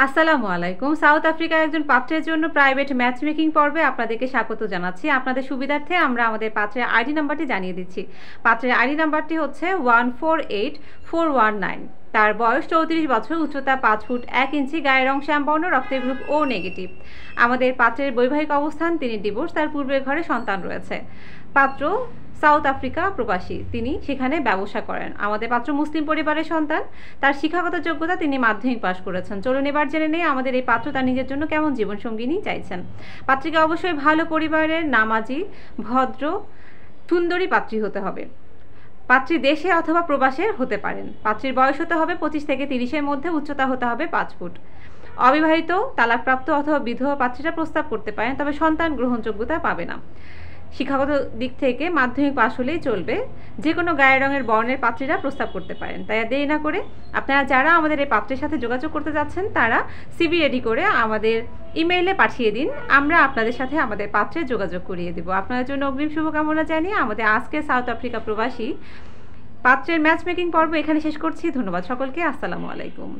আসসালামু আলাইকুম। সাউথ আফ্রিকার একজন পাত্রের জন্য প্রাইভেট ম্যাচ মেকিং পর্বে আপনাদেরকে স্বাগত জানাচ্ছি। আপনাদের সুবিধার্থে আমরা আমাদের পাত্রের আইডি নাম্বারটি জানিয়ে দিচ্ছি। পাত্রের আইডি নাম্বারটি হচ্ছে 148419। তার বয়স 34 বছর, উচ্চতা 5 ফুট 1 ইঞ্চি, গায়ের রং শ্যামবর্ণ, রক্তের গ্রুপ ও নেগেটিভ। আমাদের পাত্রের বৈবাহিক অবস্থান, তিনি ডিভোর্স, তার পূর্বের ঘরে সন্তান রয়েছে। পাত্র সাউথ আফ্রিকা প্রবাসী, তিনি সেখানে ব্যবসা করেন। আমাদের পাত্র মুসলিম পরিবারের সন্তান, তার শিক্ষাগত যোগ্যতা তিনি মাধ্যমিক পাশ করেছেন। চলুন এবার জেনে নেই আমাদের এই পাত্র তার নিজের জন্য কেমন জীবনসঙ্গিনী চাইছেন। পাত্রীকে অবশ্যই ভালো পরিবারের, নামাজি, ভদ্র, সুন্দরী পাত্রী হতে হবে। পাত্রী দেশে অথবা প্রবাসের হতে পারেন। পাত্রীর বয়স হতে হবে 25 থেকে 30-এর মধ্যে, উচ্চতা হতে হবে 5 ফুট। অবিবাহিত, তালাকপ্রাপ্ত অথবা বিধবা পাত্রীরা প্রস্তাব করতে পারেন, তবে সন্তান গ্রহণযোগ্যতা পাবে না। শিক্ষাগত দিক থেকে মাধ্যমিক পাশ হলেই চলবে। যে কোনো গায়ের রঙের বর্ণের পাত্রীরা প্রস্তাব করতে পারেন। তাই আর দেরি না করে আপনারা যারা আমাদের এই পাত্রের সাথে যোগাযোগ করতে যাচ্ছেন তারা সিভি রেডি করে আমাদের ইমেইলে পাঠিয়ে দিন। আমরা আপনাদের সাথে আমাদের পাত্রের যোগাযোগ করিয়ে দেব। আপনাদের জন্য অগ্রিম শুভকামনা জানিয়ে আমাদের আজকে সাউথ আফ্রিকা প্রবাসী পাত্রের ম্যাচ মেকিং পর্ব এখানে শেষ করছি। ধন্যবাদ সকলকে। আসসালামু আলাইকুম।